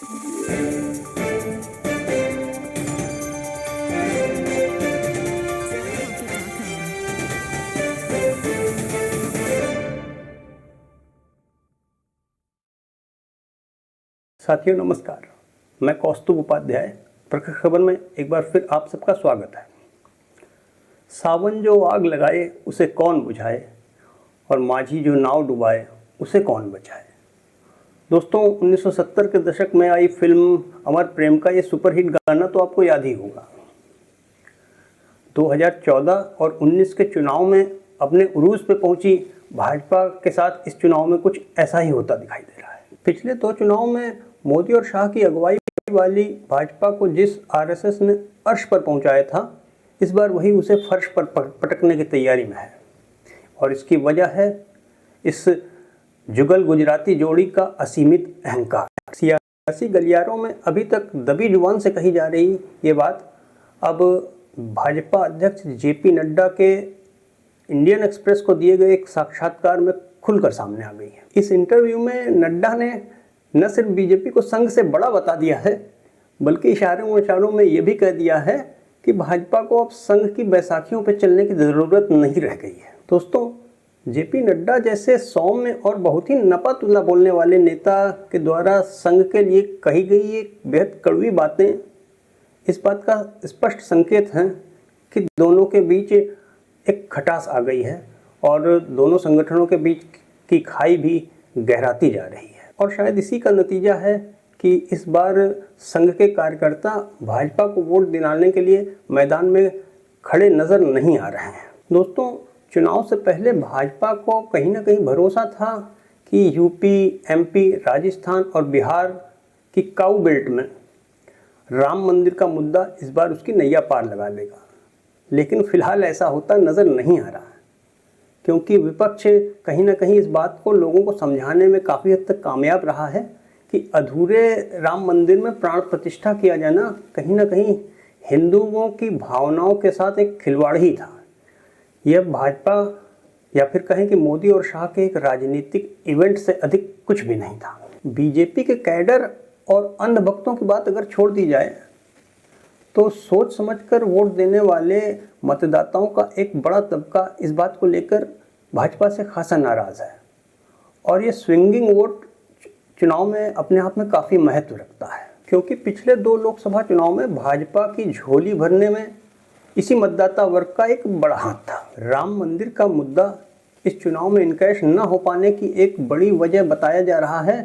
साथियों नमस्कार, मैं कौस्तुभ उपाध्याय प्रखर खबर में एक बार फिर आप सबका स्वागत है। सावन जो आग लगाए उसे कौन बुझाए और माझी जो नाव डुबाए उसे कौन बचाए। दोस्तों 1970 के दशक में आई फिल्म अमर प्रेम का ये सुपरहिट गाना तो आपको याद ही होगा। 2014 और 19 के चुनाव में अपने उरूज पे पहुंची भाजपा के साथ इस चुनाव में कुछ ऐसा ही होता दिखाई दे रहा है। पिछले 2 चुनाव में मोदी और शाह की अगुवाई वाली भाजपा को जिस आरएसएस ने अर्श पर पहुंचाया था, इस बार वही उसे फर्श पर पटकने की तैयारी में है। और इसकी वजह है इस जुगल गुजराती जोड़ी का असीमित अहंकार। सियासी गलियारों में अभी तक दबी जुबान से कही जा रही ये बात अब भाजपा अध्यक्ष जेपी नड्डा के इंडियन एक्सप्रेस को दिए गए एक साक्षात्कार में खुलकर सामने आ गई है। इस इंटरव्यू में नड्डा ने न सिर्फ बीजेपी को संघ से बड़ा बता दिया है, बल्कि इशारों में यह भी कह दिया है कि भाजपा को अब संघ की बैसाखियों पर चलने की जरूरत नहीं रह गई है। दोस्तों, जेपी नड्डा जैसे सौम्य और बहुत ही नपा-तुला बोलने वाले नेता के द्वारा संघ के लिए कही गई ये बेहद कड़वी बातें इस बात का स्पष्ट संकेत हैं कि दोनों के बीच एक खटास आ गई है और दोनों संगठनों के बीच की खाई भी गहराती जा रही है। और शायद इसी का नतीजा है कि इस बार संघ के कार्यकर्ता भाजपा को वोट दिलाने के लिए मैदान में खड़े नजर नहीं आ रहे हैं। दोस्तों, चुनाव से पहले भाजपा को कहीं ना कहीं भरोसा था कि यूपी, एमपी, राजस्थान और बिहार की काऊ बेल्ट में राम मंदिर का मुद्दा इस बार उसकी नैया पार लगा लेगा, लेकिन फिलहाल ऐसा होता नजर नहीं आ रहा है, क्योंकि विपक्ष कहीं ना कहीं इस बात को लोगों को समझाने में काफ़ी हद तक कामयाब रहा है कि अधूरे राम मंदिर में प्राण प्रतिष्ठा किया जाना कहीं ना कहीं हिंदुओं की भावनाओं के साथ एक खिलवाड़ ही था। यह भाजपा या फिर कहें कि मोदी और शाह के एक राजनीतिक इवेंट से अधिक कुछ भी नहीं था। बीजेपी के कैडर और अंधभक्तों की बात अगर छोड़ दी जाए तो सोच समझकर वोट देने वाले मतदाताओं का एक बड़ा तबका इस बात को लेकर भाजपा से खासा नाराज है और ये स्विंगिंग वोट चुनाव में अपने आप में काफ़ी महत्व रखता है, क्योंकि पिछले 2 लोकसभा चुनाव में भाजपा की झोली भरने में इसी मतदाता वर्ग का एक बड़ा हाथ था। राम मंदिर का मुद्दा इस चुनाव में इनकैश न हो पाने की एक बड़ी वजह बताया जा रहा है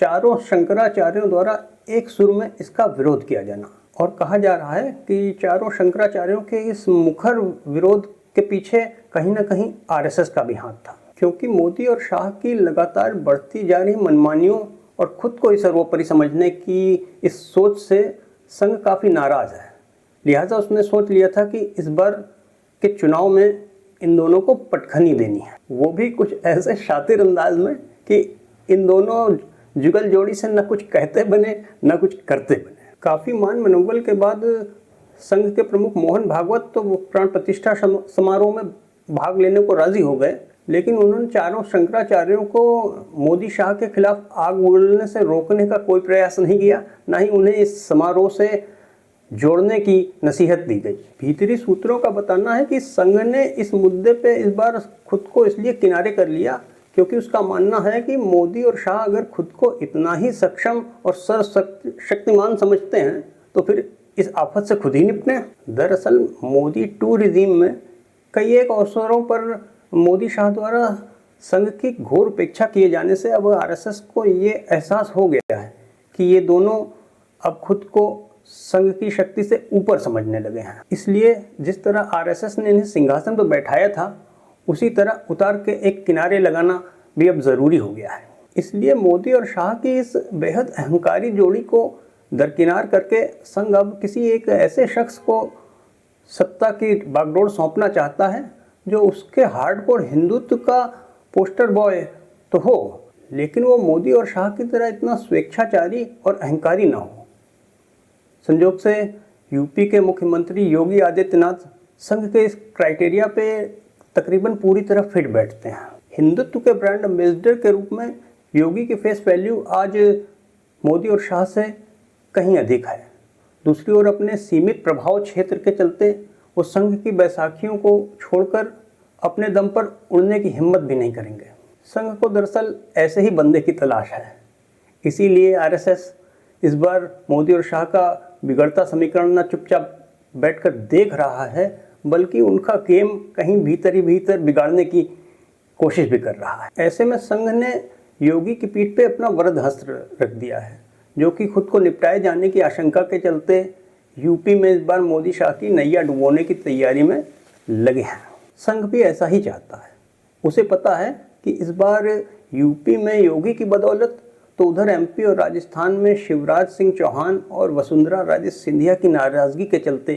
चारों शंकराचार्यों द्वारा एक सुर में इसका विरोध किया जाना। और कहा जा रहा है कि चारों शंकराचार्यों के इस मुखर विरोध के पीछे कहीं ना कहीं आरएसएस का भी हाथ था, क्योंकि मोदी और शाह की लगातार बढ़ती जा रही मनमानियों और खुद को ही सर्वोपरि समझने की इस सोच से संघ काफ़ी नाराज है। लिहाजा उसने सोच लिया था कि इस बार के चुनाव में इन दोनों को पटखनी देनी है, वो भी कुछ ऐसे शातिर अंदाज में कि इन दोनों जुगल जोड़ी से न कुछ कहते बने न कुछ करते बने। काफ़ी मान मनोबल के बाद संघ के प्रमुख मोहन भागवत तो प्राण प्रतिष्ठा समारोह में भाग लेने को राजी हो गए, लेकिन उन्होंने चारों शंकराचार्यों को मोदी शाह के खिलाफ आग उगलने से रोकने का कोई प्रयास नहीं किया, ना ही उन्हें इस समारोह से जोड़ने की नसीहत दी गई। भीतरी सूत्रों का बताना है कि संघ ने इस मुद्दे पे इस बार खुद को इसलिए किनारे कर लिया क्योंकि उसका मानना है कि मोदी और शाह अगर खुद को इतना ही सक्षम और सर्वशक्तिमान समझते हैं तो फिर इस आफत से खुद ही निपटें। दरअसल मोदी 2 रिजीम में कई एक अवसरों पर मोदी शाह द्वारा संघ की घोर उपेक्षा किए जाने से अब आरएसएस को ये एहसास हो गया है कि ये दोनों अब खुद को संघ की शक्ति से ऊपर समझने लगे हैं। इसलिए जिस तरह आरएसएस ने इन्हें सिंहासन पर बैठाया था, उसी तरह उतार के एक किनारे लगाना भी अब जरूरी हो गया है। इसलिए मोदी और शाह की इस बेहद अहंकारी जोड़ी को दरकिनार करके संघ अब किसी एक ऐसे शख्स को सत्ता की बागडोर सौंपना चाहता है जो उसके हार्डकोर हिंदुत्व का पोस्टर बॉय तो हो, लेकिन वो मोदी और शाह की तरह इतना स्वेच्छाचारी और अहंकारी ना हो। संजोग से यूपी के मुख्यमंत्री योगी आदित्यनाथ संघ के इस क्राइटेरिया पे तकरीबन पूरी तरह फिट बैठते हैं। हिंदुत्व के ब्रांड एम्बेसडर के रूप में योगी की फेस वैल्यू आज मोदी और शाह से कहीं अधिक है। दूसरी ओर अपने सीमित प्रभाव क्षेत्र के चलते वो संघ की बैसाखियों को छोड़कर अपने दम पर उड़ने की हिम्मत भी नहीं करेंगे। संघ को दरअसल ऐसे ही बंदे की तलाश है। इसीलिए आरएसएस इस बार मोदी और शाह का बिगड़ता समीकरण न चुपचाप बैठकर देख रहा है, बल्कि उनका गेम कहीं भीतर ही भीतर बिगाड़ने की कोशिश भी कर रहा है। ऐसे में संघ ने योगी की पीठ पे अपना वरद हस्त्र रख दिया है, जो कि खुद को निपटाए जाने की आशंका के चलते यूपी में इस बार मोदी शाह की नैया डुबोने की तैयारी में लगे हैं। संघ भी ऐसा ही चाहता है। उसे पता है कि इस बार यूपी में योगी की बदौलत तो उधर एमपी और राजस्थान में शिवराज सिंह चौहान और वसुंधरा राजे सिंधिया की नाराजगी के चलते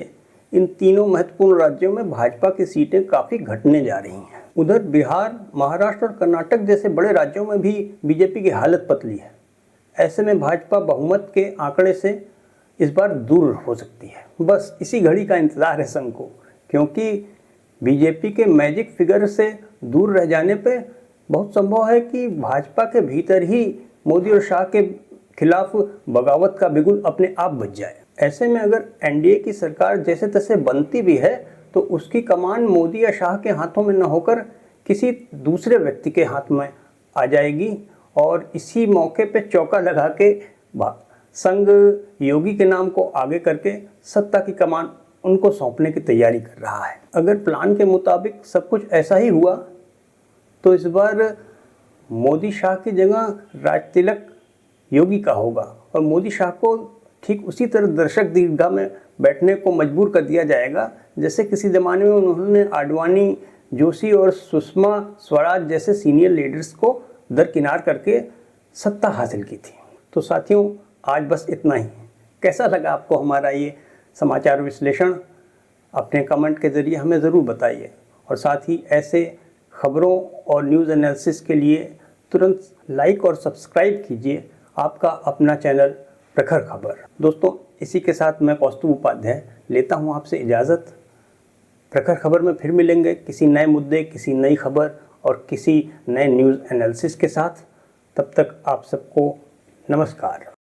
इन तीनों महत्वपूर्ण राज्यों में भाजपा की सीटें काफ़ी घटने जा रही हैं। उधर बिहार, महाराष्ट्र और कर्नाटक जैसे बड़े राज्यों में भी बीजेपी की हालत पतली है। ऐसे में भाजपा बहुमत के आंकड़े से इस बार दूर हो सकती है। बस इसी घड़ी का इंतजार है संघ को, क्योंकि बीजेपी के मैजिक फिगर से दूर रह जाने पे बहुत संभव है कि भाजपा के भीतर ही मोदी और शाह के खिलाफ बगावत का बिगुल अपने आप बच जाए। ऐसे में अगर एनडीए की सरकार जैसे तैसे बनती भी है तो उसकी कमान मोदी या शाह के हाथों में न होकर किसी दूसरे व्यक्ति के हाथ में आ जाएगी और इसी मौके पे चौका लगा के संघ योगी के नाम को आगे करके सत्ता की कमान उनको सौंपने की तैयारी कर रहा है। अगर प्लान के मुताबिक सब कुछ ऐसा ही हुआ तो इस बार मोदी शाह की जगह राज तिलक योगी का होगा और मोदी शाह को ठीक उसी तरह दर्शक दीर्घा में बैठने को मजबूर कर दिया जाएगा जैसे किसी ज़माने में उन्होंने आडवाणी, जोशी और सुषमा स्वराज जैसे सीनियर लीडर्स को दरकिनार करके सत्ता हासिल की थी। तो साथियों, आज बस इतना ही। कैसा लगा आपको हमारा ये समाचार विश्लेषण? अपने कमेंट के ज़रिए हमें ज़रूर बताइए और साथ ही ऐसे खबरों और न्यूज़ एनालिसिस के लिए तुरंत लाइक और सब्सक्राइब कीजिए आपका अपना चैनल प्रखर खबर। दोस्तों, इसी के साथ मैं कौस्तुभ उपाध्याय लेता हूँ आपसे इजाज़त। प्रखर खबर में फिर मिलेंगे किसी नए मुद्दे, किसी नई खबर और किसी नए न्यूज़ एनालिसिस के साथ। तब तक आप सबको नमस्कार।